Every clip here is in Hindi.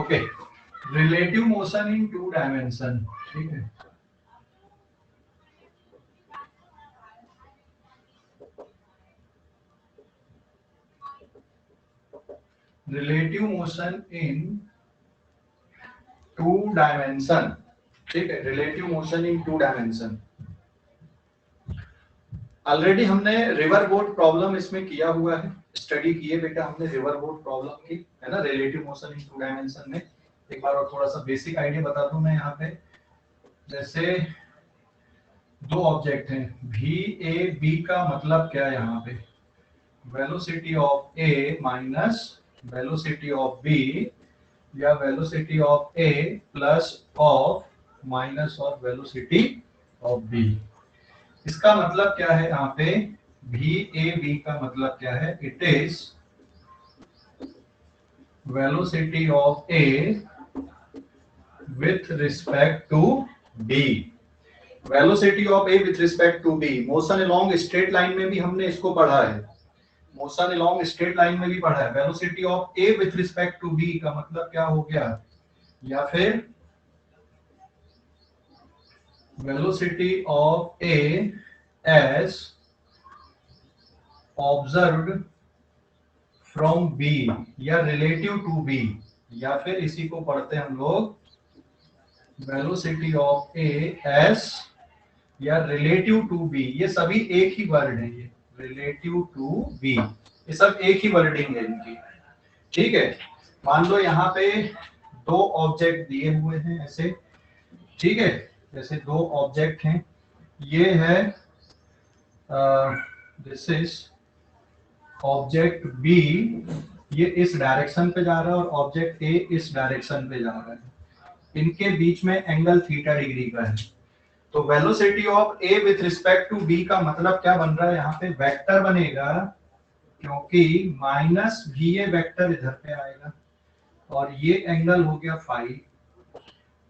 Okay, relative motion in 2 dimension, ठीक है। रिलेटिव मोशन इन 2 डायमेंशन, ठीक है। Relative motion in 2 dimension, already हमने रिवर बोट प्रॉब्लम इसमें किया हुआ है, स्टडी किए बेटा हमने रिवर बोट प्रॉब्लम की, है ना, रिलेटिव मोशन इन 2 डायमेंशन में। एक बार और थोड़ा सा बेसिक आइडिया बता दूं मैं यहाँ पे। जैसे दो ऑब्जेक्ट हैं, भी ए बी, का मतलब क्या है यहाँ पे, velocity of A minus velocity of B, या velocity of A plus of minus of velocity of B. इसका मतलब क्या है यहाँ पे, भी ए बी का मतलब क्या है, it is velocity of A with respect to B. Velocity of A with respect to B, motion along straight line में भी हमने इसको पढ़ा है, मोशन अलोंग स्ट्रेट लाइन में भी पढ़ा है। Velocity of A with respect to B का मतलब क्या हो गया, या फिर velocity of A as observed from B, या रिलेटिव टू बी, या फिर इसी को पढ़ते हैं हम लोग वेलोसिटी ऑफ ए एस, या रिलेटिव टू बी। ये सभी एक ही वर्ड है, ये रिलेटिव टू बी, ये सब एक ही वर्डिंग है इनकी, ठीक है। मान लो यहाँ पे दो ऑब्जेक्ट दिए हुए हैं ऐसे, ठीक है, जैसे दो ऑब्जेक्ट हैं, ये है दिस इज ऑब्जेक्ट बी, ये इस डायरेक्शन पे जा रहा है, और ऑब्जेक्ट ए इस डायरेक्शन पे जा रहा है, इनके बीच में एंगल थीटा डिग्री का है। तो velocity of A with respect to B का मतलब क्या बन रहा है, यहाँ पे वेक्टर बनेगा, क्योंकि माइनस भी ए वेक्टर इधर पे आएगा, और ये एंगल हो गया फाई।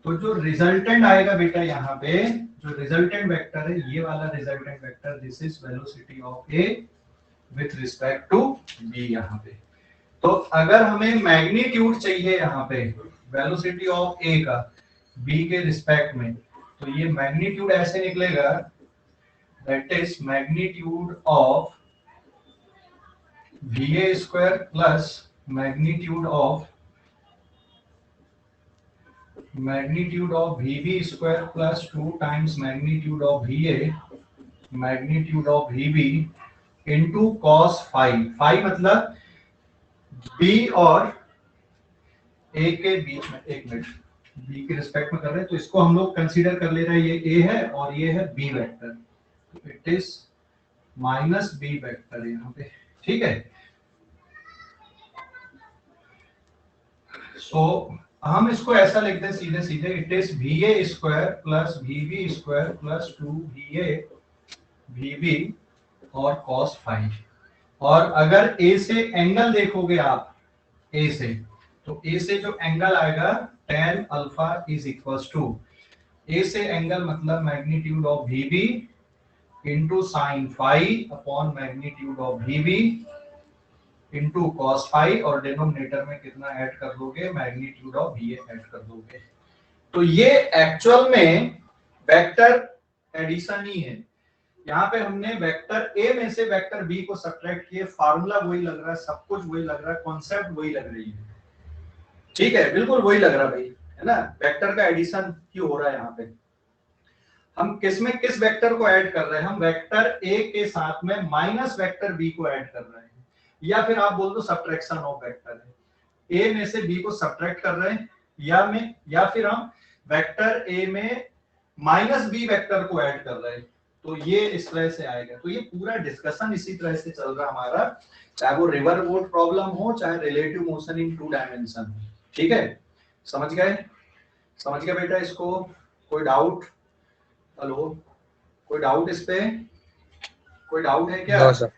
तो जो रिजल्टेंट आएगा बेटा यहाँ पे, जो रिजल्टेंट वेक्टर है, ये वाला resultant vector, this is velocity of A with respect to B यहाँ पे। तो अगर हमें मैग्नीट्यूड चाहिए यहाँ पे वेलोसिटी ऑफ ए का बी के रिस्पेक्ट में, तो ये मैग्नीट्यूड ऐसे निकलेगा, that is magnitude of V A square plus magnitude of V B square plus 2 times magnitude of V A magnitude of V B into cos phi. Phi मतलब बी और ए के बीच में, एक मिनट, बी के रिस्पेक्ट में कर रहे हैं, तो इसको हम लोग कंसीडर कर ले रहे हैं, ये ए है और ये है B vector, it is minus B vector यहाँ पे, ठीक है। सो हम इसको ऐसा लिखते हैं सीधे सीधे, it is V A square plus V B square plus 2 V A V B और कॉस फाइव। और अगर ए से एंगल देखोगे आप, ए से, तो ए से जो एंगल आएगा tan alpha is equals to, ए से एंगल मतलब magnitude of V B into sine phi upon magnitude of V B into cos phi, और डिनोमिनेटर में कितना ऐड कर दोगे, magnitude of V A add कर दोगे। तो ये एक्चुअल में वेक्टर एडिशन ही है। यहाँ पे हमने वेक्टर ए में से वेक्टर बी को सब्ट्रैक्ट किए, फार्मूला वही लग रहा है, सब कुछ वही लग रहा है, कॉन्सेप्ट वही लग रही है, ठीक है, बिल्कुल वही लग रहा है भाई, है ना, वेक्टर का एडिशन ही हो रहा है यहाँ पे। हम किस में किस वेक्टर को ऐड कर रहे हैं, हम वेक्टर ए के साथ में माइनस वेक्टर बी को ऐड कर रहे हैं, या फिर आप बोल दो सब्ट्रैक्शन ऑफ वेक्टर है, ए में से बी को सब्ट्रैक्ट कर रहे हैं, या फिर हम वेक्टर ए में माइनस बी वेक्टर को ऐड कर रहे हैं, तो ये इस तरह से आएगा। तो ये पूरा डिस्कशन इसी तरह से चल रहा है हमारा, चाहे वो रिवर बोट प्रॉब्लम हो, चाहे रिलेटिव मोशन इन 2 डायमेंशन, ठीक है। समझ गए, समझ गए बेटा इसको, कोई डाउट, हेलो, कोई डाउट इस पे, कोई डाउट है क्या? No sir.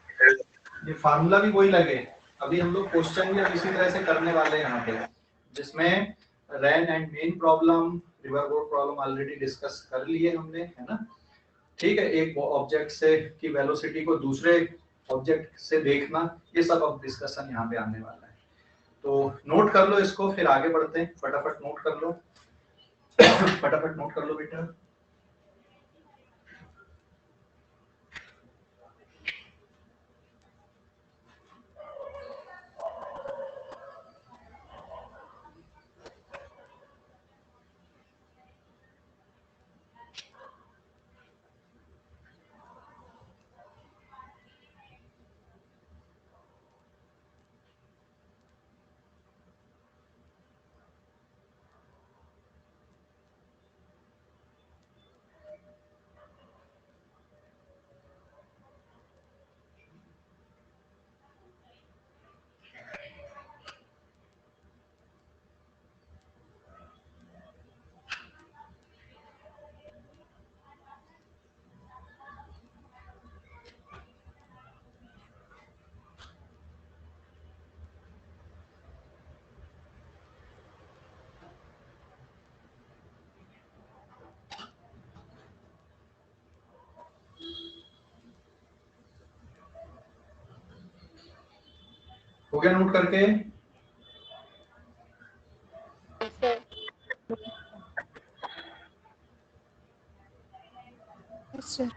ये फार्मूला भी वही लगे, अभी हम लोग क्वेश्चन भी इसी तरह से करने वाले हैं यहाँ पे, जिसमें rain and man problem, river boat problem already discuss कर लिए हमने, है ना, ठीक है। एक ऑब्जेक्ट से की वेलोसिटी को दूसरे ऑब्जेक्ट से देखना, ये सब अब डिस्कशन यहाँ पे आने वाला है। तो नोट कर लो इसको, फिर आगे बढ़ते हैं। फटाफट नोट कर लो, फटाफट नोट कर लो बेटा। हो गया नोट करके? Sir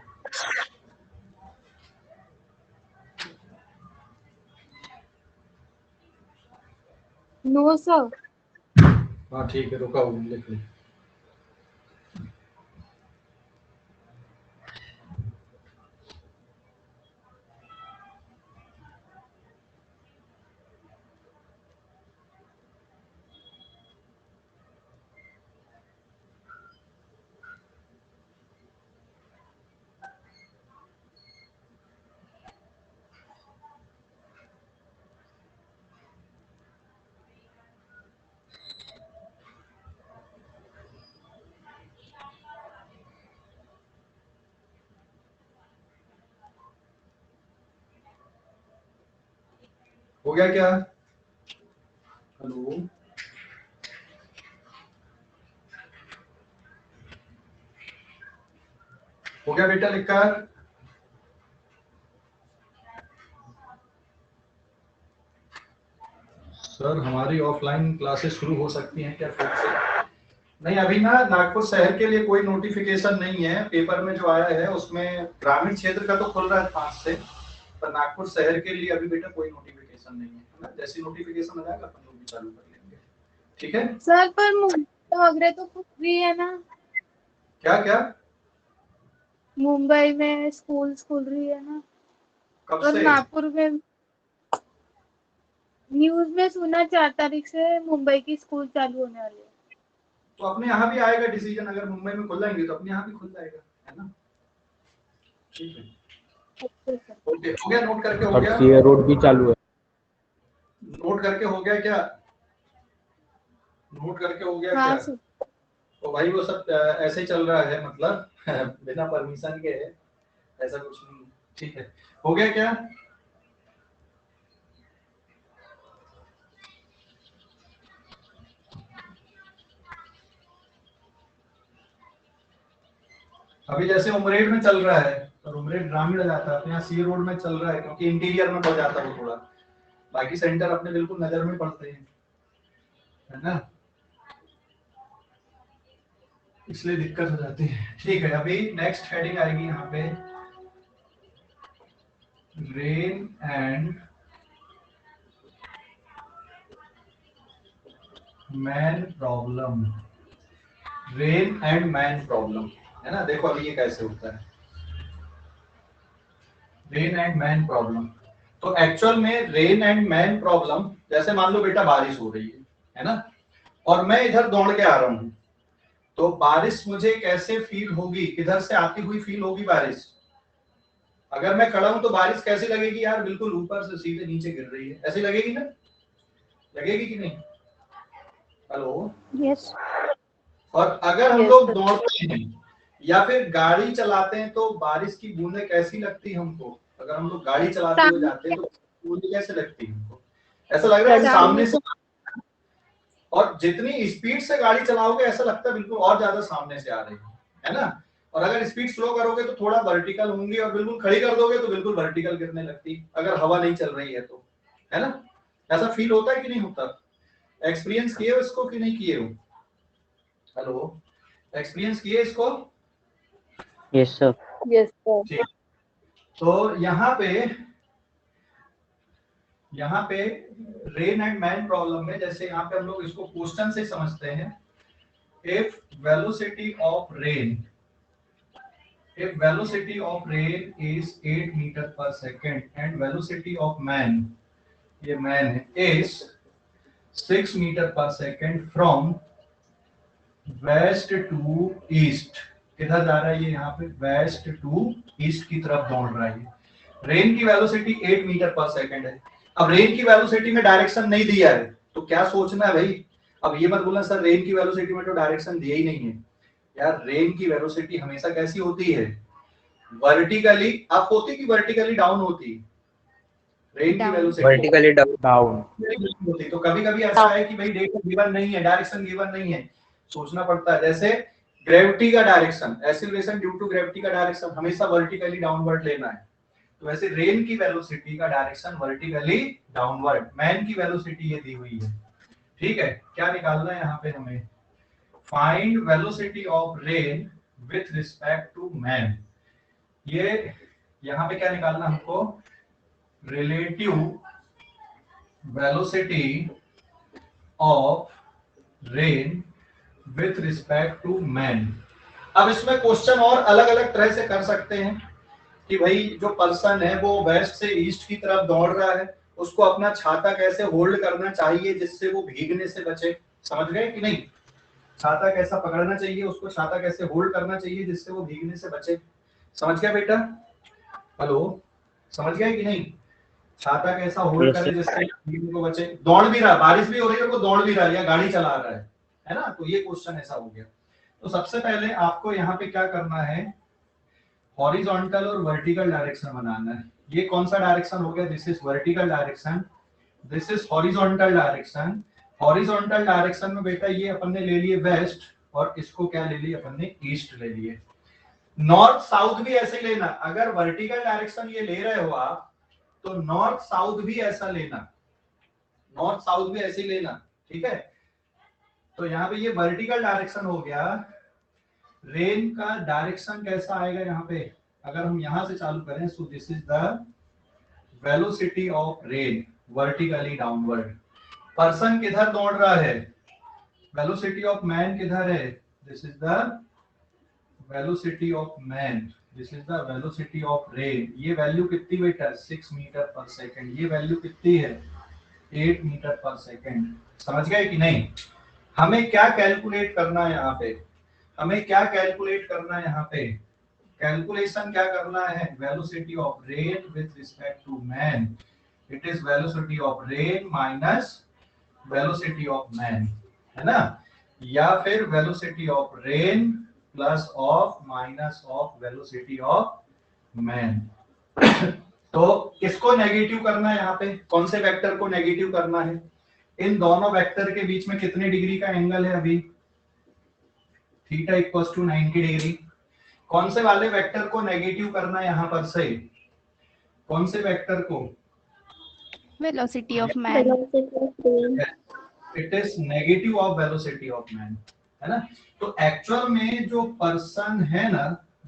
no sir. हाँ ठीक है, रुका हूँ, लिख ली। हो गया क्या? हेलो, हो गया बेटा लिखकर? सर हमारी ऑफलाइन क्लासेस शुरू हो सकती हैं क्या फिर से? नहीं, अभी ना नागपुर शहर के लिए कोई नोटिफिकेशन नहीं है। पेपर में जो आया है उसमें ग्रामीण क्षेत्र का तो खुल रहा है 5 से, पर नागपुर शहर के लिए अभी बेटा कोई नोटिफिकेशन नहीं है ना। जैसी नोटिफिकेशन आ जाएगा अपन लोग भी चालू कर लेंगे, ठीक है? सर पर मुंबई वगैरह तो खुल रही है ना? क्या क्या? मुंबई में स्कूल खुल रही है ना? कब और से? नागपुर में न्यूज में सुना 4 तारीख से मुंबई की स्कूल चालू होने वाली है। तो अपने यहाँ भी आएगा डिसीजन, अगर मुंबई में खुल जाएंगे तो अपने यहाँ भी खुल जाएगा, है ना? ठीक है, अच्छा सर। ओके, हो गया नोट करके? हो अब गया सीए रोड भी चालू है। नोट करके? हो गया क्या? नोट करके हो गया क्या? हाँ सर। तो भाई वो सब ऐसे ही चल रहा है, मतलब बिना परमिशन के है, ऐसा कुछ नहीं। ठीक है, हो गया क्या? अभी जैसे उमरेड में चल रहा है, और उमरेड ग्रामीण जाता है, अपने यहाँ सी रोड में चल रहा है क्योंकि इंटीरियर में पड़ जाता है वो थोड़ा। बाकी सेंटर अपने बिल्कुल नजर में पड़ते हैं, है ना, इसलिए दिक्कत हो जाती है। ठीक है, अभी नेक्स्ट हेडिंग आएगी यहाँ पे, rain and man problem. Rain and man problem, है ना? देखो अभी ये कैसे होता है, रेन एंड मैन प्रॉब्लम। तो एक्चुअल में रेन एंड मैन प्रॉब्लम, जैसे मान लो बेटा बारिश हो रही है ना, और मैं इधर दौड़ के आ रहा हूं, तो बारिश मुझे कैसे फील होगी? किधर से आती हुई फील होगी बारिश? अगर मैं खड़ा हूं तो बारिश कैसी लगेगी यार? बिल्कुल ऊपर से सीधे नीचे गिर रही है, ऐसी लगेगी ना? लगेगी कि नहीं? हेलो। यस। और अगर हम यस लोग सर। दौड़ते हैं या फिर गाड़ी चलाते हैं तो बारिश की बूंदें कैसी लगती है हमको? अगर हम लोग गाड़ी चलाते हुए सामने जाते हैं तो बूंदें कैसे लगती है हमको? ऐसा लग रहा है सामने सामने से, और जितनी स्पीड से गाड़ी चलाओगे ऐसा लगता है बिल्कुल और ज्यादा सामने से आ रही है ना? और अगर स्पीड स्लो करोगे तो थोड़ा वर्टिकल होंगी, और बिल्कुल खड़ी कर दोगे तो बिल्कुल वर्टिकल गिरने लगती, अगर हवा नहीं चल रही है तो, है ना? ऐसा फील होता है कि नहीं होता? एक्सपीरियंस किए हो इसको कि नहीं किए हो? हेलो, एक्सपीरियंस किए इसको? Yes sir. Yes sir. तो यहाँ पे रेन एंड मैन प्रॉब्लम में जैसे यहाँ पे हम लोग इसको क्वेश्चन से समझते हैं। If velocity of rain is 8 meter per second and velocity of man, ये मैन है, is 6 meter per second from west to east, किधर जा रहा है ये? यहाँ पे वेस्ट टू ईस्ट की तरफ दौड़ रहा है। रेन की वेलोसिटी 8 मीटर पर सेकंड है। अब रेन की वेलोसिटी में डायरेक्शन नहीं दिया है तो क्या सोचना है भाई? अब ये मत बोलना सर रेन की वेलोसिटी में तो डायरेक्शन दिया ही नहीं है। यार रेन की वेलोसिटी हमेशा कैसी होती है? वर्टिकली अप होती कि वर्टिकली डाउन होती? रेन की वेलोसिटी वर्टिकली डाउन होती। तो कभी कभी ऐसा है कि भाई डेटा गिवन नहीं है, डायरेक्शन गिवन नहीं है, सोचना पड़ता है। जैसे ग्रेविटी का direction, acceleration due to gravity का डायरेक्शन हमेशा वर्टिकली डाउनवर्ड लेना है। तो वैसे रेन की वेलोसिटी का डायरेक्शन वर्टिकली डाउनवर्ड, मैन की वेलोसिटी ये दी हुई है। ठीक है, क्या निकालना है यहाँ पे हमें? Find velocity of rain with respect to man. ये यहाँ पे क्या निकालना हमको? Relative velocity of rain with respect to man. अब इसमें क्वेश्चन और अलग अलग तरह से कर सकते हैं कि भाई जो पर्सन है वो वेस्ट से ईस्ट की तरफ दौड़ रहा है, उसको अपना छाता कैसे होल्ड करना चाहिए जिससे वो भीगने से बचे। समझ गए कि नहीं? छाता कैसा पकड़ना चाहिए, उसको छाता कैसे होल्ड करना चाहिए जिससे वो भीगने से बचे। समझ गया बेटा? हेलो, समझ गया कि नहीं? छाता कैसा होल्ड करे जिससे भीगने को बचे। दौड़ भी रहा, बारिश भी हो रही है, वो दौड़ भी रहा है या गाड़ी चला रहा है ना? तो ये क्वेश्चन ऐसा हो गया। तो सबसे पहले आपको यहाँ पे क्या करना है? हॉरिजॉन्टल और वर्टिकल डायरेक्शन बनाना है। ये कौन सा डायरेक्शन हो गया? This is vertical direction, this is horizontal direction. Horizontal direction में बेटा ये अपन ने ले लिए वेस्ट और इसको क्या ले लिए अपन ने? ईस्ट ले लिए। नॉर्थ साउथ भी ऐसे लेना। अगर वर्टिकल डायरेक्शन ये ले रहे हो आप तो नॉर्थ साउथ भी ऐसा लेना, नॉर्थ साउथ भी ऐसे ही लेना। ठीक है, तो यहाँ पे ये वर्टिकल डायरेक्शन हो गया। रेन का डायरेक्शन कैसा आएगा यहाँ पे? अगर हम यहां से चालू करें, so this is the velocity of rain vertically downward. Person किधर दौड़ रहा है? वेलोसिटी ऑफ मैन किधर है? This is the velocity of man, this is the velocity of rain. ये वैल्यू कितनी बेटा? 6 मीटर पर सेकंड। ये वैल्यू कितनी है? 8 मीटर पर सेकंड। समझ गए कि नहीं? हमें क्या कैलकुलेट करना है यहाँ पे? हमें क्या कैलकुलेट करना है यहाँ पे? कैलकुलेशन क्या करना है? Velocity of rain with respect to man. It is velocity of rain minus velocity of man, है ना? या फिर velocity of rain plus of minus of velocity of man. तो किसको नेगेटिव करना है यहाँ पे? कौन से वेक्टर को नेगेटिव करना है? इन दोनों वेक्टर के बीच में कितने डिग्री का एंगल है अभी? Theta equals to 90 degree. कौन से वाले वेक्टर को नेगेटिव करना है यहाँ पर से? कौन से वेक्टर को? Velocity of man. It is negative of velocity of man, है ना? तो एक्चुअल में जो पर्सन है ना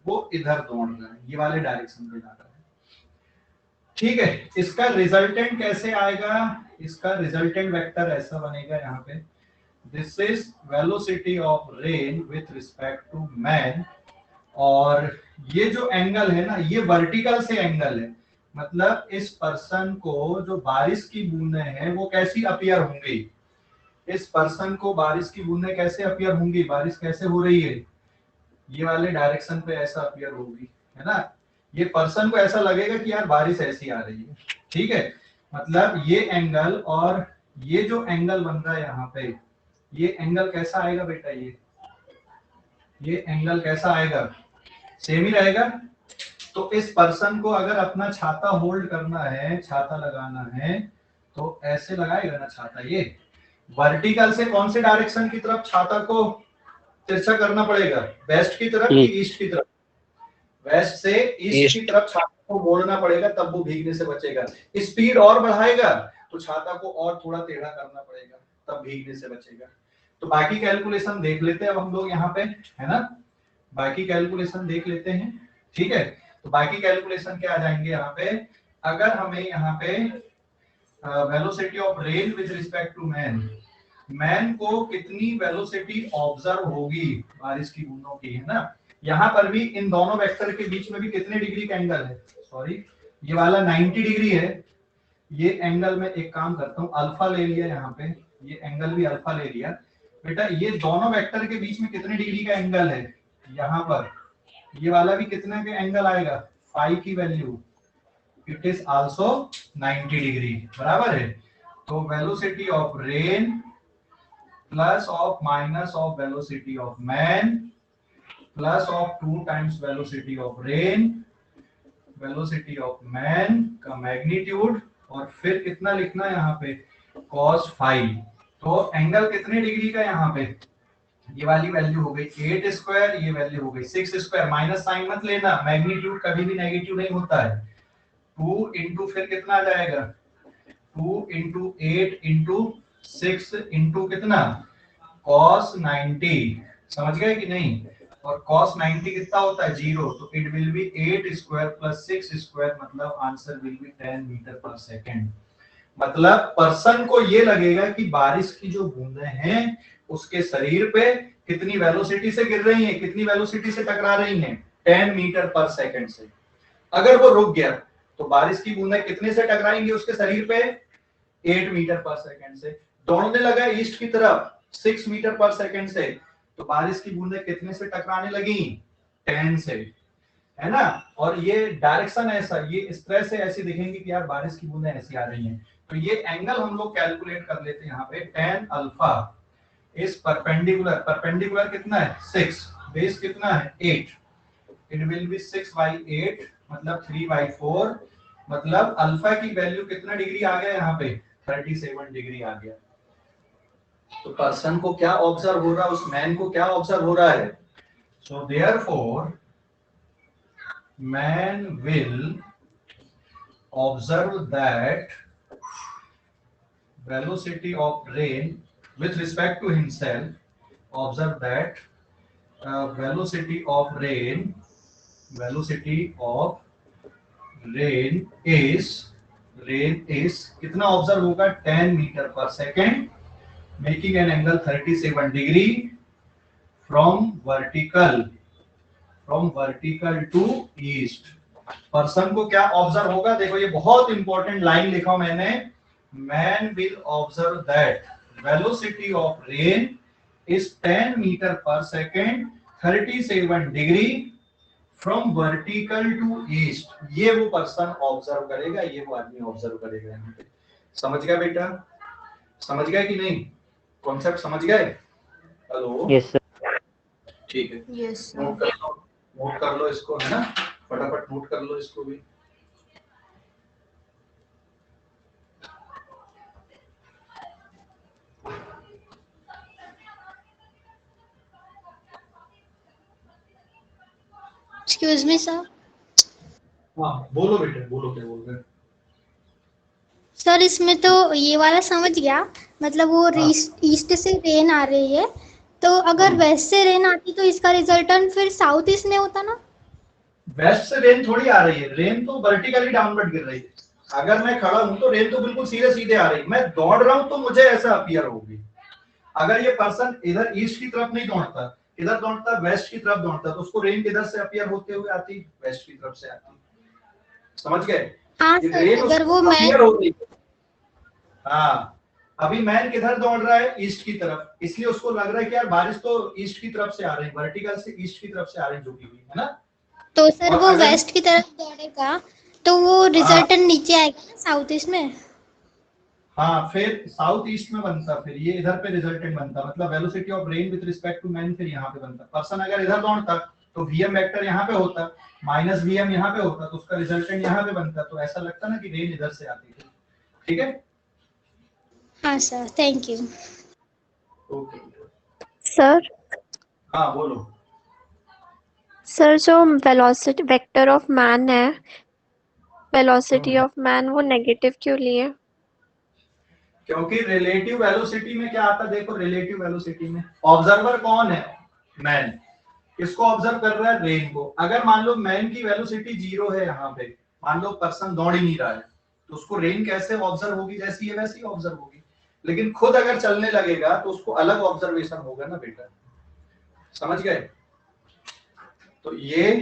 वो इधर दौड़ रहा है, ये वाले डायरेक्शन में जा रहा है। ठीक है, इसका रिजल्टेंट कैसे आएगा? इसका रिजल्टेंट वेक्टर ऐसा बनेगा यहाँ पे, this is velocity of rain with respect to man. और ये जो एंगल है ना ये वर्टिकल से एंगल है, मतलब इस पर्सन को जो बारिश की बूंदें हैं वो कैसी अपीयर होंगी? इस पर्सन को बारिश की बूंदें कैसे अपीयर होंगी? बारिश कैसे हो रही है? ये वाले डायरेक्शन पे ऐसा अपीयर होगी, है ना? ये पर्सन को ऐसा लगेगा कि यार बारिश ऐसी आ रही है। ठीक है, मतलब ये एंगल और ये जो एंगल बन रहा है यहाँ पे, ये एंगल कैसा आएगा बेटा? ये एंगल कैसा आएगा? सेम ही रहेगा। तो इस पर्सन को अगर अपना छाता होल्ड करना है, छाता लगाना है, तो ऐसे लगाएगा ना छाता। ये वर्टिकल से कौन से डायरेक्शन की तरफ छाता को तिरछा करना पड़ेगा? वेस्ट की तरफ कि ईस्ट की तरफ? वेस्ट से ईस्ट की तरफ छाता को मोड़ना पड़ेगा, तब वो भीगने से बचेगा। स्पीड और बढ़ाएगा तो छाता को और थोड़ा टेढ़ा करना पड़ेगा, तब भीगने से बचेगा। तो बाकी कैलकुलेशन देख लेते हैं अब हम लोग यहाँ पे, है ना, बाकी कैलकुलेशन देख लेते हैं, ठीक है। तो बाकी कैलकुलेशन क्या आ जाएंगे यहाँ पे, अगर हमें यहाँ पे velocity of rain with respect to man को कितनी वेलोसिटी ऑब्जर्व होगी बारिश की बूंदों की, है ना। यहाँ पर भी इन दोनों वेक्टर के बीच में भी कितने डिग्री का एंगल है, सॉरी ये वाला 90 डिग्री है, ये एंगल में एक काम करता हूँ अल्फा ले लिया, यहाँ पे ये एंगल भी अल्फा ले लिया। बेटा ये दोनों वेक्टर के बीच में कितने डिग्री का एंगल है, यहाँ पर ये वाला भी कितने का एंगल आएगा, फाई की value, it is also 90 degree, बराबर है। तो velocity of rain plus of minus of velocity of man plus of 2 times velocity of rain, velocity of man का मैग्नीट्यूड, और फिर कितना लिखना है यहाँ पे cos फाई। तो एंगल कितने डिग्री का यहाँ पे, ये वाली वैल्यू हो गई 8 स्क्वायर, ये वैल्यू हो गई 6 स्क्वायर, माइनस साइन मत लेना, मैग्नीट्यूड कभी भी नेगेटिव नहीं होता है। 2 इंटू फिर कितना आ जाएगा, 2 इंटू 8 इंटू 6 इंटू कितना cos 90, समझ गए कि नहीं। और cos 90 कितना होता है 0, तो it will B 8 square plus 6 square, मतलब answer will be 10 metre per second. मतलब पर्सन को ये लगेगा कि बारिश की जो बूंदें हैं उसके शरीर पे कितनी वेलोसिटी से गिर रही हैं, कितनी वेलोसिटी से टकरा रही हैं, 10 मीटर पर सेकेंड से। अगर वो रुक गया तो बारिश की बूंदें कितने से टकराएंगी उसके शरीर पे, 8 मीटर पर सेकेंड से। दौड़ने लगा ईस्ट की तरफ 6 मीटर पर सेकेंड से, तो बारिश की बूंदें कितने से टकराने लगी, 10 से, है ना। और ये डायरेक्शन ऐसा, ये इस तरह से ऐसी दिखेंगी कि यार बारिश की बूंदें ऐसी आ रही हैं। तो ये एंगल हम लोग कैलकुलेट कर लेते हैं यहाँ पे, tan alpha is perpendicular, perpendicular कितना है 6, बेस कितना है 8, इट विल बी 6/8 मतलब 3/4, मतलब अल्फा की वैल्यू कितना डिग्री आ गया यहाँ पे 37 डिग्री आ गया। तो पर्सन को क्या ऑब्जर्व हो रहा है, उस मैन को क्या ऑब्जर्व हो रहा है, so therefore man will observe that velocity of rain with respect to himself, observe that velocity of rain is कितना ऑब्जर्व होगा 10 metre per second, making an angle 37 degree from vertical to east. Person को क्या ऑब्जर्व होगा, देखो ये बहुत इंपॉर्टेंट लाइन लिखा हूं मैंने, man will observe that velocity of rain is 10 meter per second 37 degree from vertical to east। ये वो पर्सन ऑब्जर्व करेगा, ये वो आदमी ऑब्जर्व करेगा। यहाँ पे समझ गया बेटा, समझ गया कि नहीं, कॉन्सेप्ट समझ गए, हेलो यस सर। ठीक है, यस नोट कर लो इसको, है ना, फटाफट नोट कर लो इसको भी। Excuse me sir. हाँ बोलो बेटे, बोलो क्या बोल रहे हैं। सर इसमें तो ये वाला समझ गया, मतलब वो ईस्ट से रेन आ रही है, तो अगर वेस्ट से रेन आती तो इसका रिजल्टेंट फिर साउथ ईस्ट में होता ना। वेस्ट से रेन थोड़ी आ रही है, रेन तो वर्टिकली डाउनवर्ड गिर रही है। अगर मैं खड़ा हूं तो रेन तो बिल्कुल सीधे सीधे आ रही है, मैं दौड़ रहा हूं तो मुझे ऐसा अपीयर होगी। अगर ये पर्सन इधर ईस्ट की तरफ नहीं दौड़ता, इधर दौड़ता, वेस्ट की तरफ दौड़ता, तो उसको रेन किधर से अपीयर होते हुए आती, वेस्ट की तरफ से आती। समझ गए, हाँ सर, अगर वो अपीयर हो रही है। हाँ अभी मैन किधर दौड़ रहा है, ईस्ट की तरफ, इसलिए उसको लग रहा है कि यार बारिश तो ईस्ट की तरफ से आ रही है, वर्टिकल से ईस्ट की तरफ से आ रही है, झुकी हुई, है ना। तो सर वो वेस्ट की तरफ दौड़ेगा तो वो रिजल्टेंट नीचे आएगा ना साउथ ईस्ट में। हाँ फिर साउथ ईस्ट में बनता, फिर ये इधर पे रिजल्टेंट बनता, मतलब velocity of rain with respect to man फिर यहाँ पे बनता। पर्सन अगर इधर दौड़ता तो वीएम वेक्टर यहाँ पे होता, माइनस वीएम यहाँ पे होता, तो उसका रिजल्टेंट यहाँ पे बनता, तो ऐसा लगता ना कि रेन इधर से आती थी। ठीक है, हाँ sir, thank you. Okay sir हाँ बोलो। सर जो वेलोसिटी वेक्टर ऑफ मैन है, वेलोसिटी ऑफ मैन वो नेगेटिव क्यों लिए? क्योंकि रिलेटिव वेलोसिटी में क्या आता है, देखो रिलेटिव वेलोसिटी में ऑब्जर्वर कौन है, मैन, किसको ऑब्जर्व कर रहा है, रेन को। अगर मान लो मैन की वेलोसिटी 0 है, यहाँ पे मान लो पर्सन दौड़ ही नहीं रहा है, तो उसको रेन कैसे ऑब्जर्व होगी, जैसी है वैसी ऑब्जर्व होगी। लेकिन खुद अगर चलने लगेगा तो उसको अलग ऑब्जर्वेशन होगा ना बेटा, समझ गए। तो ये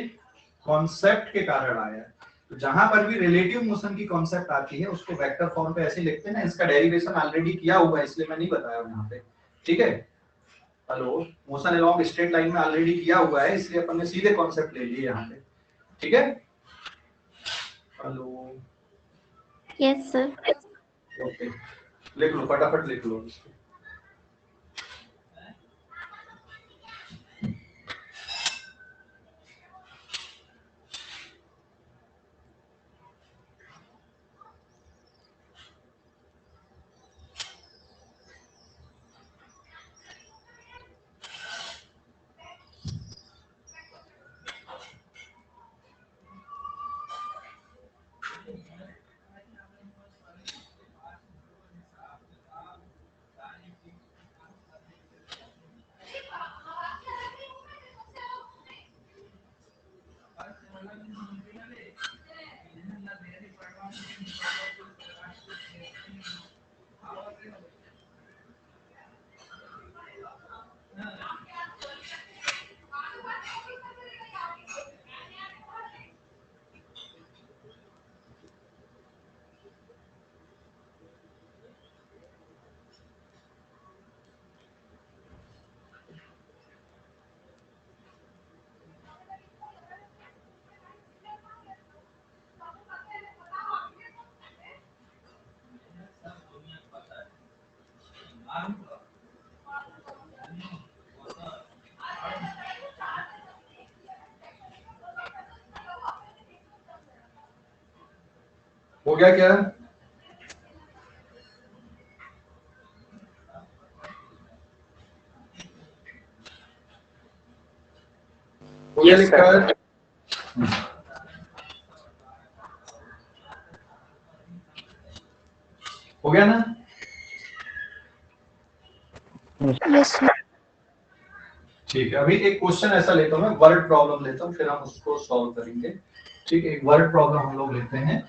कॉन्सेप्ट के कारण आया है। तो जहां पर भी रिलेटिव मोशन की कॉन्सेप्ट आती है उसको वेक्टर फॉर्म पे ऐसे लिखते हैं ना, इसका डेरिवेशन ऑलरेडी किया हुआ है इसलिए मैं नहीं बताया यहाँ पे, ठीक है। Hello, motion along straight line में ऑलरेडी किया हुआ है इसलिए अपन ने सीधे कॉन्सेप्ट ले लिए यहाँ पे, ठीक है। Hello, Yes, sir. ओके, लिख लो फटाफट लिख लो। हो गया क्या, हो गया लिखा है? हो गया ना। Yes sir. ठीक है, अभी एक क्वेश्चन ऐसा लेता हूँ मैं, वर्ड प्रॉब्लम लेता हूँ फिर हम उसको सॉल्व करेंगे। ठीक है, एक वर्ड प्रॉब्लम हम लोग लेते हैं।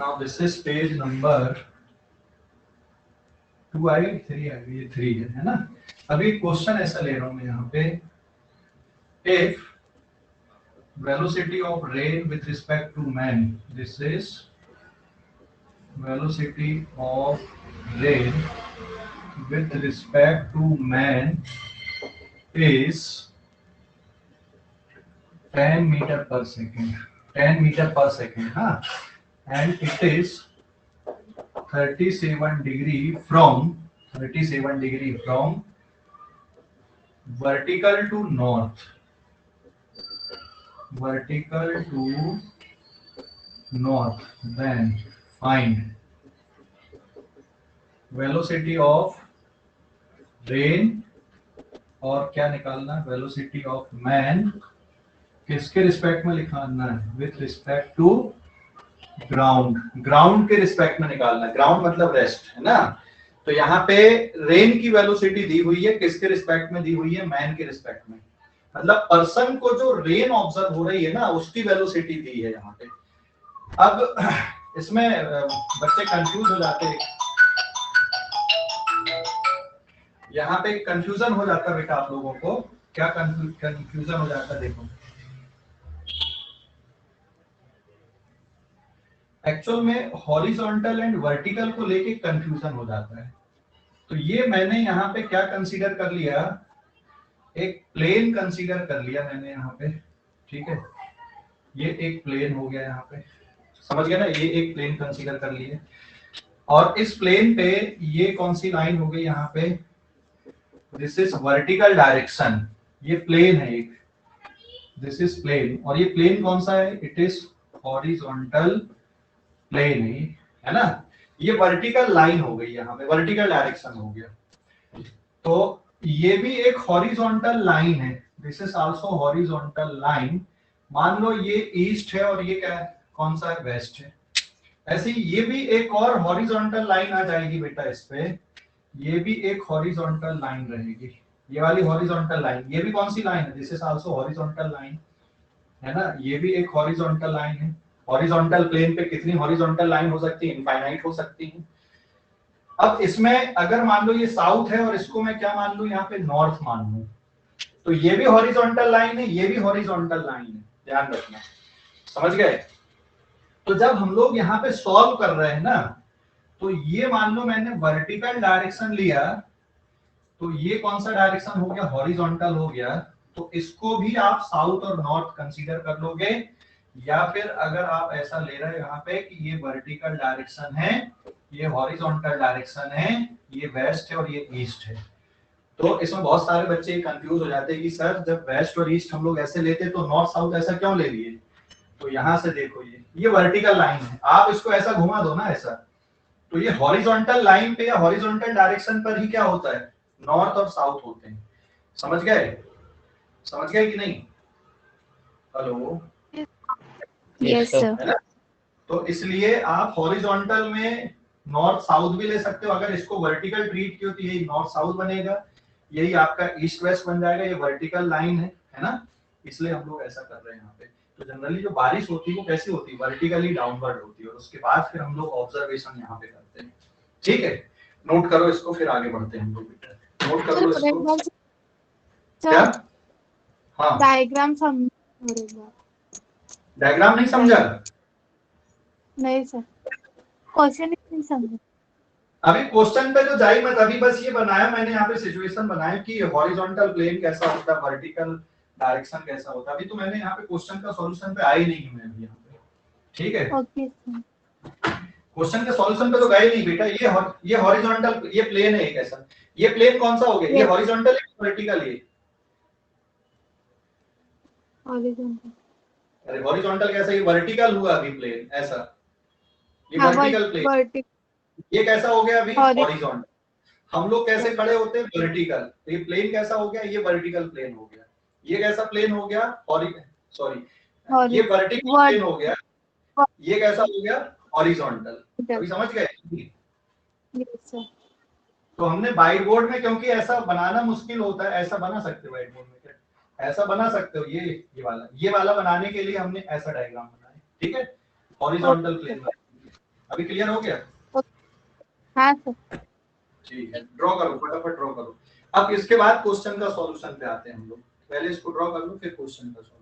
Now this is page number 2 आई 3 आई, ये 3 है ना। अभी क्वेश्चन ऐसा ले रहा हूं मैं यहाँ पे, if velocity of rain with respect to man, this is velocity of rain with respect to man is 10 meter per second, 10 meter per second, हाँ, and it is 37 degree from vertical to north, then find velocity of rain और क्या निकालना, वेलोसिटी ऑफ मैन किसके रिस्पेक्ट में लिखाना है, with respect to ground, ground के रिस्पेक्ट में निकालना है, ग्राउंड मतलब रेस्ट है ना। तो यहाँ पे रेन की वेलोसिटी दी हुई है, किसके रिस्पेक्ट में दी हुई है, मैन के रिस्पेक्ट में, मतलब पर्सन को जो रेन ऑब्जर्व हो रही है ना उसकी वेलोसिटी दी है यहाँ पे। अब इसमें बच्चे कंफ्यूज हो जाते हैं, यहाँ पे कंफ्यूजन हो जाता है बेटा आप लोगों को, क्या कंफ्यूजन हो जाता है, देखो एक्चुअल में हॉरिजॉन्टल एंड वर्टिकल को लेके कंफ्यूजन हो जाता है। तो ये मैंने यहाँ पे क्या कंसीडर कर लिया, एक प्लेन कंसीडर कर लिया मैंने यहाँ पे, ठीक है, ये एक प्लेन हो गया यहाँ पे, समझ गया ना, ये एक प्लेन कंसीडर कर लिए, और इस प्लेन पे ये कौन सी लाइन हो गई यहाँ पे, दिस इज वर्टिकल डायरेक्शन, ये प्लेन है एक, दिस इज प्लेन, और ये प्लेन कौन सा है, इट इज हॉरिजॉन्टल प्लेन है ना। ये वर्टिकल लाइन हो गई, यहाँ पे वर्टिकल डायरेक्शन हो गया। तो ये भी एक हॉरिजॉन्टल लाइन है, this is also horizontal line. मान लो ये ईस्ट है और ये क्या है, कौन सा है, वेस्ट है। ऐसे ही ये भी एक और हॉरिजॉन्टल लाइन आ जाएगी बेटा इस पे, ये भी एक हॉरिजॉन्टल लाइन रहेगी, ये वाली हॉरिजॉन्टल लाइन, ये भी कौन सी लाइन है, this is also horizontal line, है ना, ये भी एक हॉरिजॉन्टल लाइन है। हॉरिजॉन्टल प्लेन पे कितनी हॉरिजॉन्टल लाइन हो सकती है, इनफाइनाइट हो सकती है। अब इसमें अगर मान लो ये साउथ है और इसको मैं क्या मान लूं, यहाँ पे नॉर्थ मान लूं, तो ये भी हॉरिजॉन्टल लाइन है, ये भी हॉरिजॉन्टल लाइन है, ध्यान रखना, समझ गए। तो जब हम लोग यहाँ पे सॉल्व कर रहे हैं ना, तो ये मान लो मैंने वर्टिकल डायरेक्शन लिया, तो ये कौन सा डायरेक्शन हो गया, हॉरिजॉन्टल हो गया। तो इसको भी आप साउथ और नॉर्थ कंसीडर कर लोगे, या फिर अगर आप ऐसा ले रहे हो यहाँ पे कि ये वर्टिकल डायरेक्शन है, ये हॉरिजॉन्टल डायरेक्शन है, ये वेस्ट है और ये ईस्ट है। तो इसमें बहुत सारे बच्चे कंफ्यूज हो जाते हैं कि सर जब वेस्ट और ईस्ट हम लोग ऐसे लेते तो नॉर्थ साउथ ऐसा क्यों ले लिए। तो यहाँ से देखो, ये वर्टिकल लाइन है, आप इसको ऐसा घुमा दो ना ऐसा, तो ये हॉरिजॉन्टल लाइन पे या हॉरिजॉन्टल डायरेक्शन पर ही क्या होता है, नॉर्थ और साउथ होते हैं। समझ गए, समझ गए कि नहीं, हेलो, Yes, sir. है ना। तो इसलिए आप हॉरिजॉन्टल में नॉर्थ साउथ भी ले सकते हो, अगर इसको वर्टिकल ट्रीट किया तो यही नॉर्थ साउथ बनेगा, यही आपका ईस्ट वेस्ट बन जाएगा, ये वर्टिकल लाइन है ना, इसलिए हम लोग ऐसा कर रहे हैं यहाँ पे। तो जनरली जो बारिश होती है वो कैसी होती है, वर्टिकली डाउनवर्ड होती है, और उसके बाद फिर हम लोग ऑब्जर्वेशन यहाँ पे करते हैं। ठीक है, नोट करो इसको, फिर आगे बढ़ते हैं हम लोग बेटा, नोट कर लो इसको। क्या, हाँ, डायग्राम समझ डायग्राम नहीं समझा, नहीं सर, क्वेश्चन नहीं समझा। अभी क्वेश्चन पे तो जाई मत, अभी बस ये बनाया मैंने यहाँ पे सिचुएशन बनाया कि हॉरिजॉन्टल प्लेन कैसा होता है, वर्टिकल डायरेक्शन कैसा होता है। अभी तो मैंने यहाँ पे क्वेश्चन का सॉल्यूशन पे आई नहीं हूँ मैं अभी यहाँ पे, ठीक है। Okay sir. क्वेश्चन के सॉल्यूशन पे तो गए नहीं बेटा, ये हॉरिजॉन्टल, ये प्लेन है एक ऐसा, ये प्लेन कौन सा हो गया, ये हॉरिजॉन्टल है वर्टिकल, ये हॉरिजॉन्टल, अरे हॉरिजॉन्टल कैसा, ये वर्टिकल हुआ अभी प्लेन ऐसा, ये हाँ वर्टिकल प्लेन, वर्टिकल, ये कैसा हो गया अभी, Hori- हॉरिजॉन्टल। हम लोग कैसे खड़े होते हैं, वर्टिकल, तो ये प्लेन कैसा हो गया, ये वर्टिकल प्लेन हो गया। ये कैसा प्लेन हो गया, सॉरी, ये वर्टिकल प्लेन हो गया, ये कैसा हो गया, हॉरिजॉन्टल। अभी समझ गए। Yes sir. तो हमने व्हाइट बोर्ड में, क्योंकि ऐसा बनाना मुश्किल होता है, ऐसा बना सकते हो व्हाइट बोर्ड में, क्या ऐसा बना सकते हो, ये वाला बनाने के लिए हमने ऐसा डायग्राम बनाया, ठीक है, हॉरिजॉन्टल प्लेन। अभी क्लियर हो गया, हाँ सर। ठीक है, ड्रॉ करो, फटाफट ड्रॉ करो। अब इसके बाद क्वेश्चन का सॉल्यूशन पे आते हैं हम लोग, पहले इसको ड्रॉ कर लो फिर क्वेश्चन का सॉल्यूशन।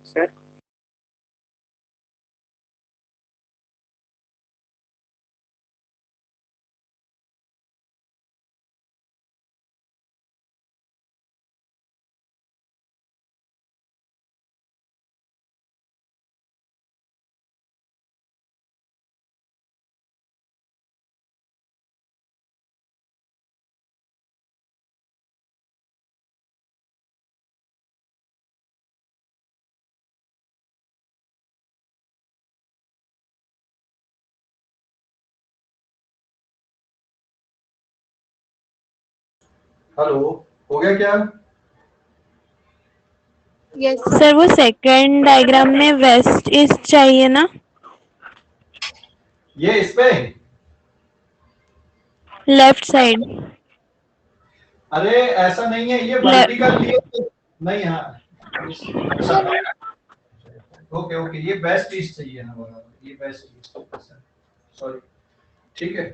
सर हेलो, हो गया क्या? Yes sir. सर वो सेकंड डायग्राम में वेस्ट ईस्ट चाहिए ना? ये इस पे, लेफ्ट साइड। अरे ऐसा नहीं है, ये वर्टिकल लिए नहीं। हाँ ओके ओके, ये वेस्ट ईस्ट चाहिए ना, बराबर, ये वेस्ट ईस्ट, सॉरी, ठीक है,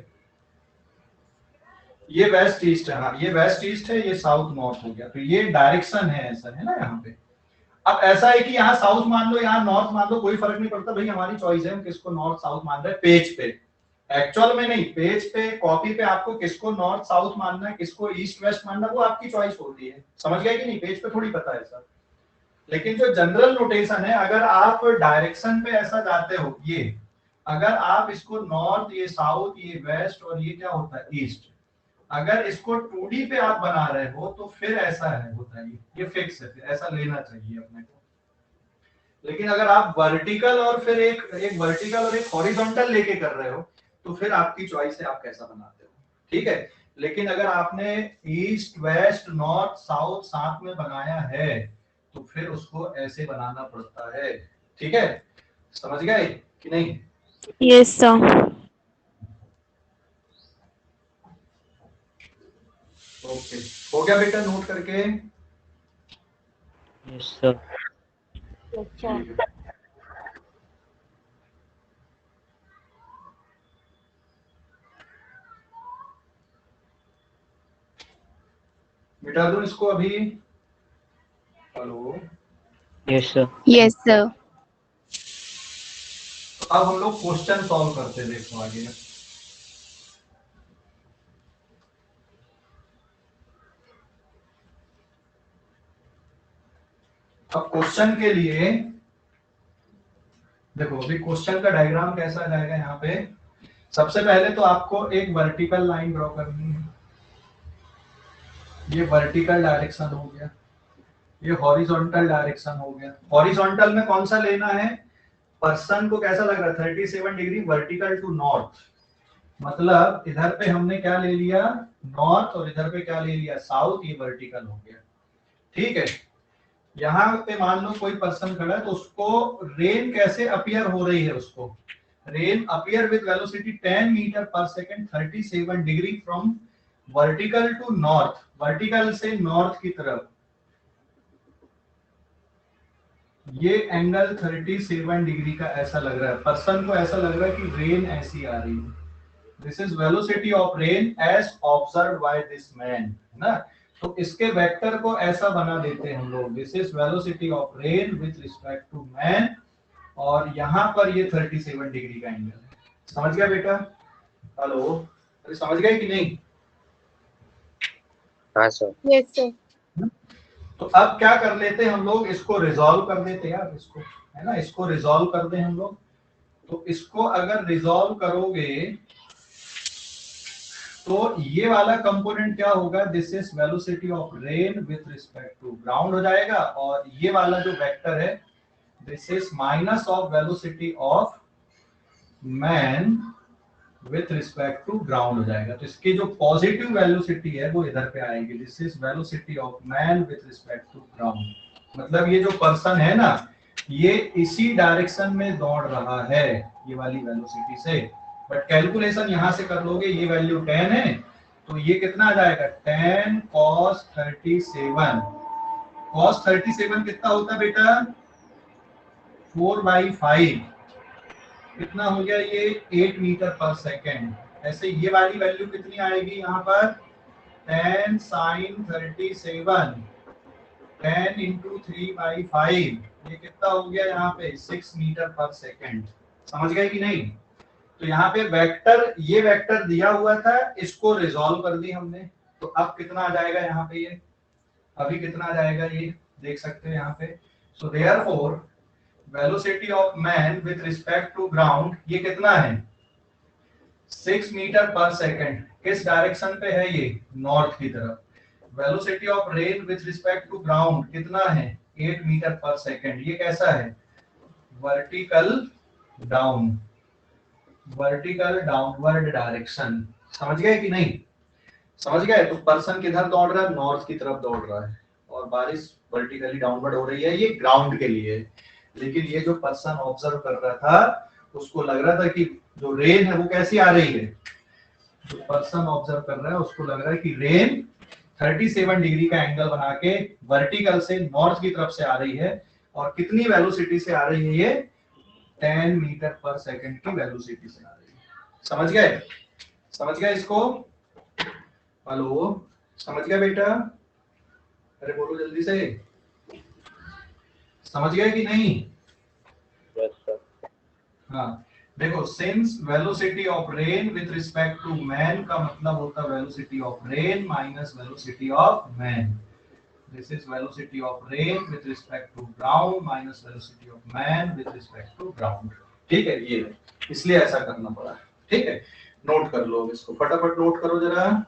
ये वेस्ट ईस्ट है। हाँ ये वेस्ट ईस्ट है, ये साउथ नॉर्थ हो गया, तो ये डायरेक्शन है, ऐसा है ना यहाँ पे। अब ऐसा है कि यहाँ साउथ मान लो, यहाँ नॉर्थ मान लो, कोई फर्क नहीं पड़ता भाई, हमारी चॉइस है हम किसको नॉर्थ साउथ मान रहे हैं पेज पे, एक्चुअल में नहीं। पेज पे कॉपी पे आपको किसको नॉर्थ साउथ मानना है, किसको ईस्ट वेस्ट मानना है, वो आपकी चॉइस होती है, समझ गए कि नहीं? पेज पे थोड़ी पता है सर। लेकिन जो जनरल नोटेशन है, अगर आप डायरेक्शन पे ऐसा जाते हो, ये अगर आप इसको नॉर्थ, ये साउथ, ये वेस्ट, और ये क्या होता है ईस्ट, अगर इसको 2D पे आप बना रहे हो तो फिर ऐसा है, होता है ये फिक्स है, फिर ऐसा लेना चाहिए अपने को। लेकिन अगर आप वर्टिकल और फिर एक वर्टिकल और एक हॉरिजॉन्टल लेके कर रहे हो तो फिर आपकी चॉइस है, आप कैसा बनाते हो, ठीक है। लेकिन अगर आपने ईस्ट वेस्ट नॉर्थ साउथ साथ में बनाया है तो फिर उसको ऐसे बनाना पड़ता है, ठीक है, समझ गए कि नहीं? Yes sir. ओके, हो गया बेटा, नोट करके? Yes sir. Yes sir. मिटा दो इसको अभी। Hello, yes sir. Yes sir. तो अब हम लोग क्वेश्चन सॉल्व करते, देखो आगे। अब क्वेश्चन के लिए देखो, अभी क्वेश्चन का डायग्राम कैसा जाएगा यहाँ पे। सबसे पहले तो आपको एक वर्टिकल लाइन ड्रॉ करनी है, ये वर्टिकल डायरेक्शन हो गया, ये हॉरिजॉन्टल डायरेक्शन हो गया। हॉरिजॉन्टल में कौन सा लेना है, पर्सन को कैसा लग रहा है 37 डिग्री वर्टिकल टू नॉर्थ, मतलब इधर पे हमने क्या ले लिया नॉर्थ, और इधर पे क्या ले लिया साउथ, ये वर्टिकल हो गया, ठीक है। यहाँ पे मान लो कोई पर्सन खड़ा है, तो उसको रेन कैसे अपीयर हो रही है, उसको rain appear with velocity 10 metre per second 37 degree from vertical to north, vertical से नॉर्थ की तरफ, ये एंगल 37 डिग्री का ऐसा लग रहा है, पर्सन को ऐसा लग रहा है कि रेन ऐसी आ रही है। This is velocity of rain as observe by this man, है ना। तो इसके वेक्टर को ऐसा बना देते हैं हम लोग, this is velocity of rain with respect to man, और यहाँ पर ये 37 डिग्री का एंगल है। समझ गया बेटा? हेलो, अरे समझ गए कि नहीं? हाँ सर। Yes sir. तो अब क्या कर लेते हैं हम लोग, इसको रिजॉल्व कर देते हैं यार, इसको, है ना, इसको रिजॉल्व कर दें हम लोग। तो इसको अगर रिजॉल्व करोगे तो ये वाला कंपोनेंट क्या होगा, this is velocity of rain with respect to ground हो जाएगा, और ये वाला जो वेक्टर है this is minus of velocity of man with respect to ground हो जाएगा। तो इसकी जो पॉजिटिव वेलोसिटी है वो इधर पे आएगी, this is velocity of man with respect to ground, मतलब ये जो पर्सन है ना, ये इसी डायरेक्शन में दौड़ रहा है ये वाली वेलोसिटी से, बट कैलकुलेशन यहां से कर लोगे, ये वैल्यू 10 है, तो ये कितना आ जाएगा 10 cos 37, cos 37 कितना होता है बेटा 4/5, कितना हो गया ये 8 मीटर पर सेकेंड। ऐसे ये वाली वैल्यू कितनी आएगी यहाँ पर 10 sin 37, 10 इंटू 3/5, ये कितना हो गया यहाँ पे 6 मीटर पर सेकेंड। समझ गए कि नहीं? तो यहाँ पे वेक्टर, ये वेक्टर दिया हुआ था, इसको रिजॉल्व कर दी हमने, तो अब कितना आ जाएगा यहाँ पे, ये अभी कितना आ जाएगा ये देख सकते हैं यहाँ पे। So therefore velocity of man with respect to ground ये कितना है 6 मीटर पर सेकेंड। किस डायरेक्शन पे है ये? नॉर्थ की तरफ। Velocity of rain with respect to ground कितना है 8 मीटर पर सेकेंड। ये कैसा है? Vertical down, vertical downward direction. समझ गए कि नहीं? समझ गए? तो पर्सन किधर दौड़ रहा है? नॉर्थ की तरफ दौड़ रहा है, और बारिश वर्टिकली डाउनवर्ड हो रही है, ये ग्राउंड के लिए। लेकिन ये जो पर्सन ऑब्जर्व कर रहा था उसको लग रहा था कि जो रेन है वो कैसी आ रही है, जो पर्सन ऑब्जर्व कर रहा है उसको लग रहा है कि रेन 37 डिग्री का एंगल बना के वर्टिकल से नॉर्थ की तरफ से आ रही है, और कितनी वेलोसिटी से आ रही है ये 10 मीटर पर सेकेंड की वेलोसिटी से आ रही है। समझ गए? समझ गए इसको? हेलो, समझ गया बेटा? अरे बोलो जल्दी से, समझ गए कि नहीं? Yes sir. हाँ देखो, since velocity of rain with respect to man का मतलब होता है velocity of rain minus velocity of man. This is velocity of rain with respect to ground minus velocity of man with respect to ground. ठीक है, ये इसलिए ऐसा करना पड़ा। ठीक है, नोट कर लो इसको, फटाफट नोट करो जरा।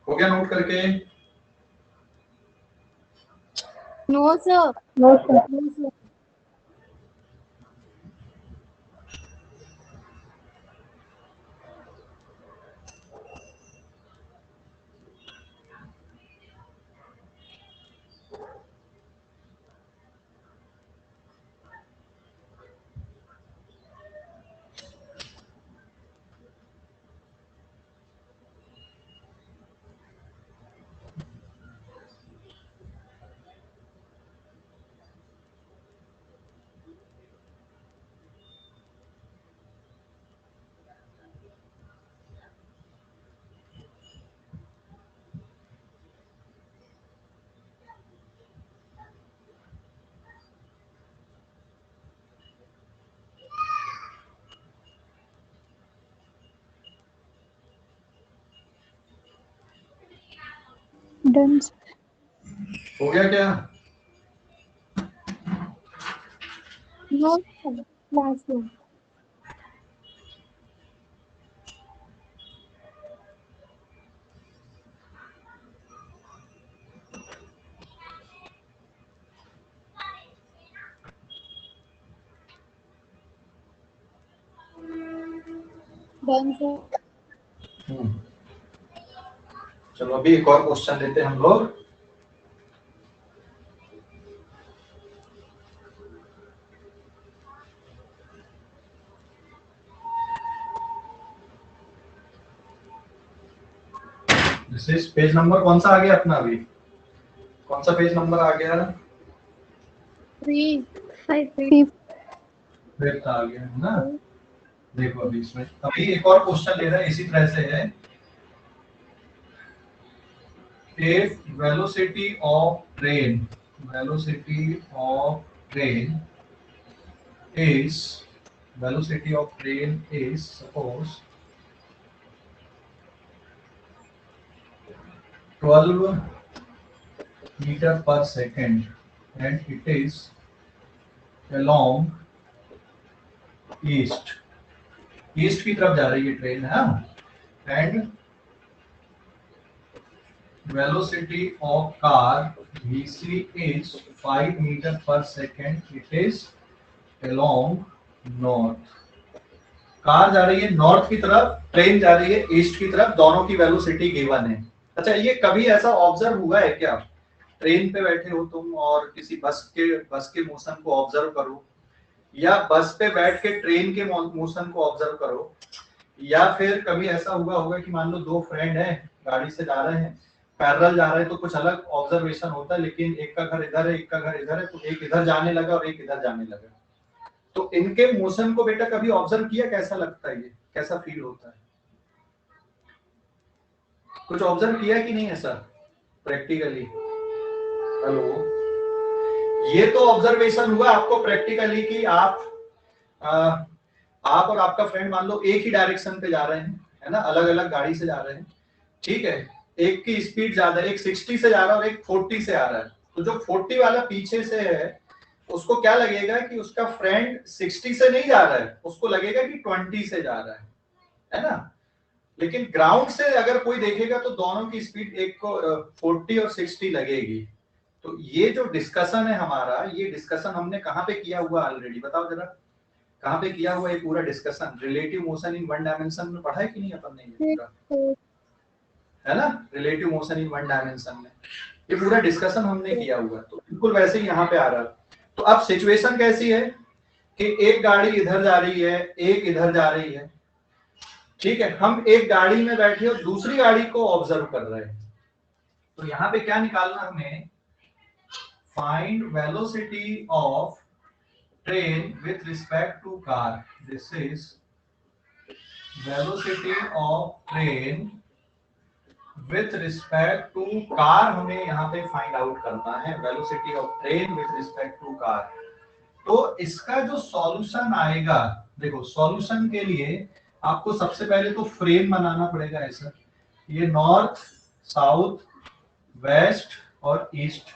हो गया नोट करके? No, sir. No sir. No, sir. Done. हो गया क्या? No, sir. Last one. Done, sir. चलो अभी एक और क्वेश्चन लेते हैं हम लोग। दिस इज पेज नंबर कौन सा आ गया अपना? अभी कौन सा पेज नंबर आ गया? 3. 5 फिफ्थ आ गया है ना। देखो अभी इसमें अभी एक और क्वेश्चन ले रहा है, इसी तरह से है। If velocity of train is velocity of train is suppose 12 meter per second and it is along east की तरफ जा रही है ट्रेन है and velocity of car vc is 5 meter per second, it is along north. Car जा रही है नॉर्थ की तरफ, ट्रेन जा रही है ईस्ट की तरफ, दोनों की वेलोसिटी गिवन है। अच्छा, ये कभी ऐसा ऑब्जर्व हुआ है क्या? ट्रेन पे बैठे हो तुम और किसी बस के मोशन को ऑब्जर्व करो, या बस पे बैठ के ट्रेन के मोशन को ऑब्जर्व करो, या फिर कभी ऐसा हुआ होगा कि मान लो दो फ्रेंड हैं, गाड़ी से जा रहे हैं, पैरेलल जा रहे हैं, तो कुछ अलग ऑब्जर्वेशन होता है, लेकिन एक का घर इधर है, एक का घर इधर है, तो एक इधर जाने लगा और एक इधर जाने लगा। तो इनके मोशन को बेटा कभी ऑब्जर्व किया? कैसा लगता है, ये कैसा फील होता है? कुछ ऑब्जर्व किया कि नहीं ऐसा प्रैक्टिकली? हेलो, ये तो ऑब्जर्वेशन हुआ आपको प्रैक्टिकली कि आप और आपका फ्रेंड मान लो एक ही डायरेक्शन पे जा रहे हैं, है ना, अलग अलग गाड़ी से जा रहे हैं, ठीक है, एक की स्पीड ज्यादा, एक 60 से जा रहा है और एक 40 से आ रहा है। तो जो 40 वाला पीछे से है उसको क्या लगेगा कि उसका फ्रेंड 60 से नहीं जा रहा है, उसको लगेगा कि 20 से जा रहा है ना। लेकिन ग्राउंड से अगर कोई देखेगा तो दोनों की स्पीड एक को 40 और 60 लगेगी। तो ये जो डिस्कशन है हमारा, ये डिस्कशन हमने कहाँ पे किया हुआ ऑलरेडी, बताओ जरा, कहाँ पे किया हुआ ये पूरा discussion? Relative motion in one dimension में पढ़ा है कि नहीं अपन ने? ये पूरा है ना, relative motion in one dimension में ये पूरा डिस्कशन हमने किया हुआ। तो बिल्कुल वैसे ही यहाँ पे आ रहा। तो अब सिचुएशन कैसी है कि एक गाड़ी इधर जा रही है, एक इधर जा रही है, ठीक है, हम एक गाड़ी में बैठे और दूसरी गाड़ी को ऑब्जर्व कर रहे हैं। तो यहाँ पे क्या निकालना हमें? Find velocity of train with respect to car. This is velocity of train with respect to car, हमें यहाँ पे फाइंड आउट करना है velocity of train with respect to car. तो इसका जो सॉल्यूशन आएगा, देखो सॉल्यूशन के लिए आपको सबसे पहले तो फ्रेम बनाना पड़ेगा ऐसा, ये नॉर्थ, साउथ, वेस्ट और ईस्ट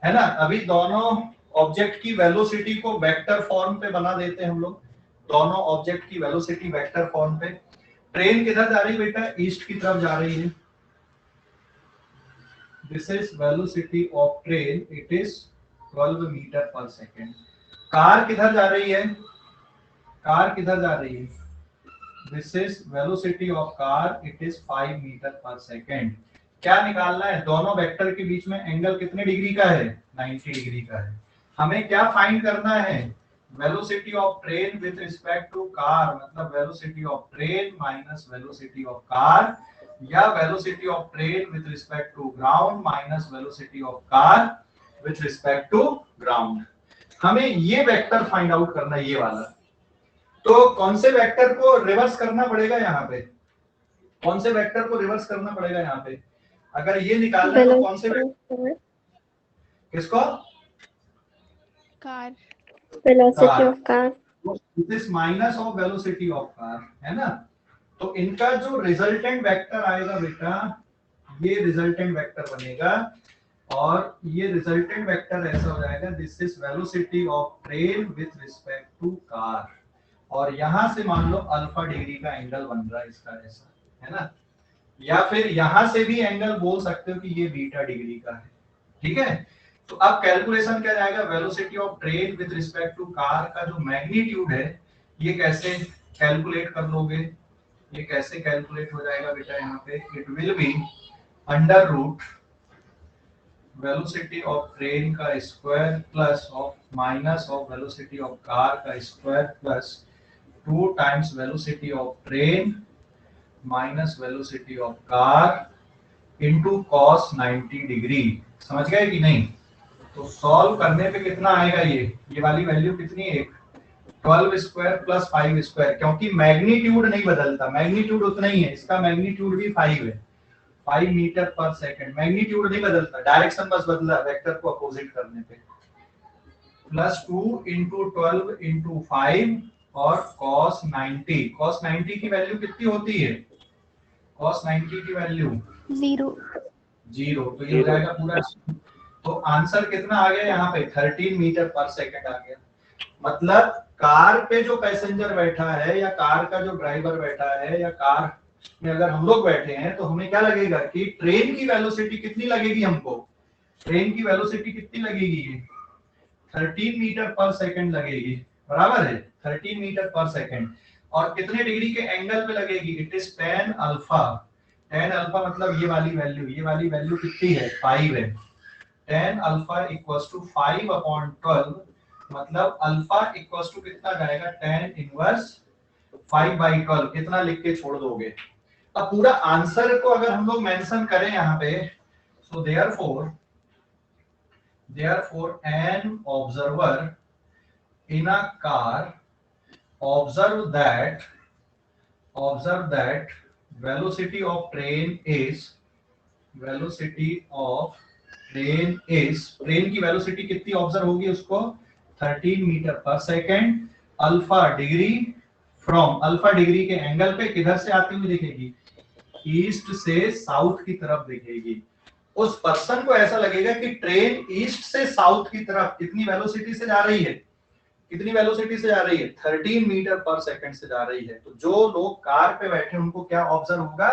है ना। अभी दोनों ऑब्जेक्ट की वेलोसिटी को वेक्टर फॉर्म पे बना देते हैं हम लोग, दोनों ऑब्जेक्ट की वेलोसिटी वेक्टर फॉर्म पे। ट्रेन किधर जा रही है बेटा? ईस्ट की तरफ जा रही है। This is velocity of train, it is 12 meter per second. Car किधर जा रही है? कार किधर जा रही है? This is velocity of car, it is 5 meter per second. क्या निकालना है? दोनों वेक्टर के बीच में एंगल कितने डिग्री का है? 90 डिग्री का है। हमें क्या फाइंड करना है? Velocity of train with respect to car, मतलब velocity of train minus velocity of car, या velocity of train with respect to ground minus velocity of car with respect to ground. हमें ये वेक्टर फाइंड आउट करना है, ये वाला। तो कौन से वेक्टर को रिवर्स करना पड़ेगा यहाँ पे? कौन से वेक्टर को रिवर्स करना पड़ेगा यहाँ पे? अगर ये निकालना है तो कौन से वेक्टर? किसको? Car. Velocity of car. This is minus of velocity of car, है ना। तो इनका जो रिजल्टेंट वेक्टर आएगा बेटा, ये रिजल्टेंट वेक्टर बनेगा, और ये रिजल्टेंट वेक्टर ऐसा हो जाएगा, this is velocity of train with respect to car, और यहां से मान लो अल्फा डिग्री का एंगल बन रहा है इसका, ऐसा है ना। या फिर यहां से भी एंगल बोल सकते हो कि ये बीटा डिग्री का है, ठीक है। तो अब कैलकुलेशन क्या जाएगा? Velocity of train with respect to car का जो मैग्नीट्यूड है, ये कैसे कैलकुलेट कर लोगे? ये कैसे कैलकुलेट हो जाएगा बेटा? यहाँ पे it will be under root velocity of train का square plus of minus of velocity of car का square plus 2 times velocity of train minus velocity of car into cos 90 degree. समझ गए कि नहीं? तो सॉल्व करने पे कितना आएगा? ये वाली वैल्यू कितनी है? 12 स्क्वायर प्लस 5 स्क्वायर, क्योंकि मैग्नीट्यूड नहीं बदलता, मैग्नीट्यूड उतना ही है, इसका मैग्नीट्यूड भी 5 है, 5 मीटर पर सेकंड, मैग्नीट्यूड नहीं बदलता, डायरेक्शन बस बदला वेक्टर को अपोजिट करने पे। प्लस 2 इंटू 12 इंटू 5 और cos 90 की वैल्यू कितनी होती है? cos 90 की वैल्यू 0। 0, तो ये हो जाएगा पूरा। तो आंसर कितना आ गया यहाँ पे? 13 मीटर पर सेकंड आ गया। मतलब कार पे जो पैसेंजर बैठा है या कार का जो ड्राइवर बैठा है या कार में अगर हम लोग बैठे हैं तो हमें क्या लगेगा कि ट्रेन की वेलोसिटी कितनी लगेगी हमको? ट्रेन की वेलोसिटी कितनी लगेगी? 13 मीटर पर सेकंड लगेगी, बराबर है 13 मीटर पर सेकंड। और कितने डिग्री के एंगल पे लगेगी? It is tan alpha. tan alpha मतलब ये वाली वैल्यू कितनी है? 5 है। tan अल्फा इक्वल्स टू 5/12, मतलब अल्फा इक्वल्स टू कितना जाएगा? tan inverse 5/12। कितना लिख के छोड़ दोगे? अब पूरा आंसर को अगर हम लोग मेंशन करें यहाँ पे, so therefore an observer in a car observe that velocity of train is train की वेलोसिटी कितनी ऑब्जर्व होगी उसको? 13 metre per second. Alpha degree from, alpha degree के एंगल पे किधर से आती हुई दिखेगी? ईस्ट से साउथ की तरफ दिखेगी। उस पर्सन को ऐसा लगेगा कि ट्रेन ईस्ट से साउथ की तरफ कितनी वेलोसिटी से जा रही है? कितनी वेलोसिटी से जा रही है? 13 मीटर पर सेकंड से जा रही है। तो जो लोग कार पे बैठे उनको क्या ऑब्जर्व होगा?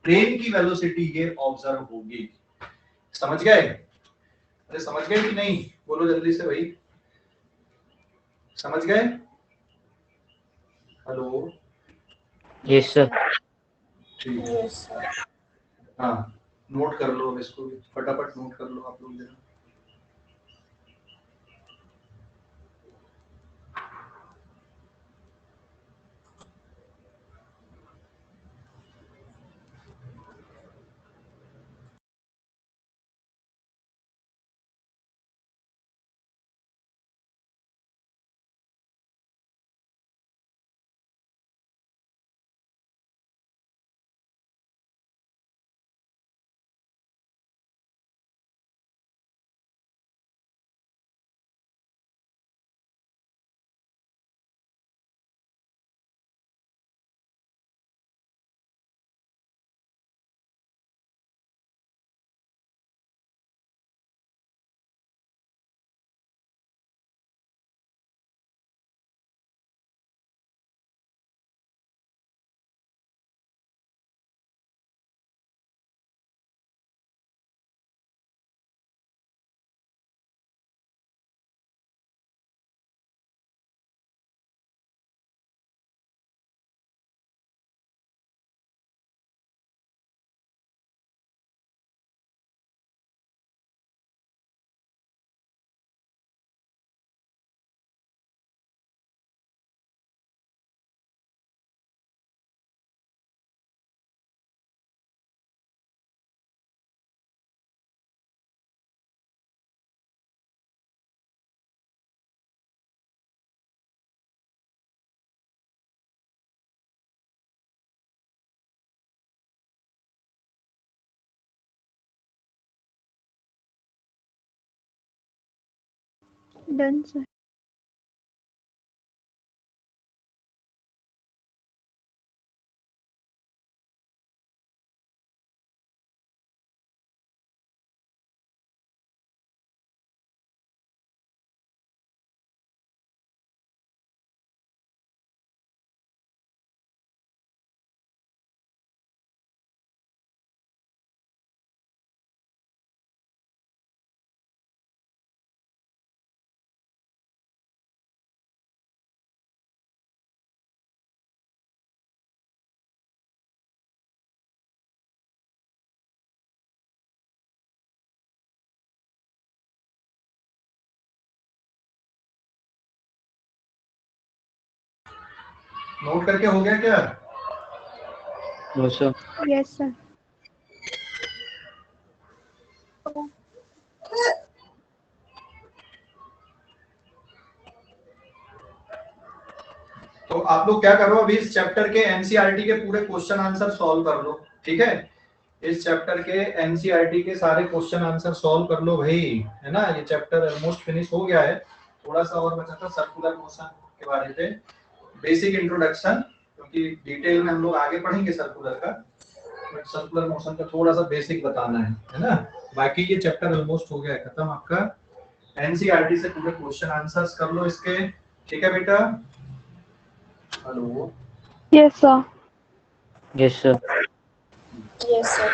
ट्रेन की वेलोसिटी ये ऑब्जर्व होगी। समझ गए? अरे समझ गए कि नहीं? बोलो जल्दी से भाई, समझ गए? हेलो? Yes sir. ठीक है, हाँ नोट कर लो, अब इसको भी फटाफट नोट कर लो आप लोग जरा। Done sir. नोट करके हो गया क्या? No sir. Yes sir. तो आप लोग क्या करो, अभी इस चैप्टर के एनसीईआरटी के पूरे क्वेश्चन आंसर सॉल्व कर लो, ठीक है? इस चैप्टर के एनसीईआरटी के सारे क्वेश्चन आंसर सॉल्व कर लो भाई, है ना? ये चैप्टर ऑलमोस्ट फिनिश हो गया है, थोड़ा सा और बचा था सर्कुलर मोशन के बारे में, बेसिक इंट्रोडक्शन, क्योंकि डिटेल में हम लोग आगे पढ़ेंगे सर्कुलर का, बट सर्कुलर मोशन का थोड़ा सा बेसिक बताना है ना। बाकी ये चैप्टर ऑलमोस्ट हो गया है खत्म आपका। एनसीईआरटी से पूरे क्वेश्चन आंसर्स कर लो इसके, ठीक है बेटा। Hello, Yes, sir. Yes sir. Yes, sir.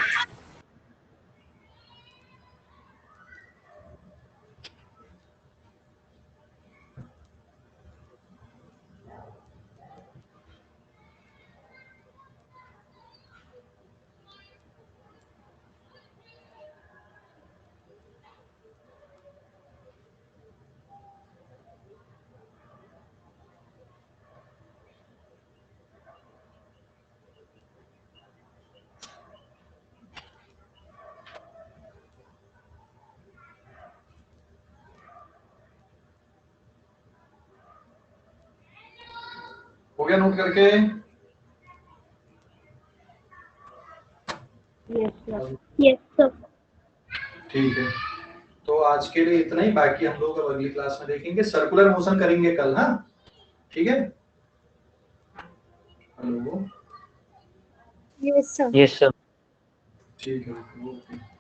हो गया नोट करके? Yes, sir. ठीक है, तो आज के लिए इतना ही, बाकी हम लोग अब अगली क्लास में देखेंगे। सर्कुलर मोशन करेंगे कल, हाँ ठीक है। Hello, Yes, sir. Yes sir. ठीक है, ओके।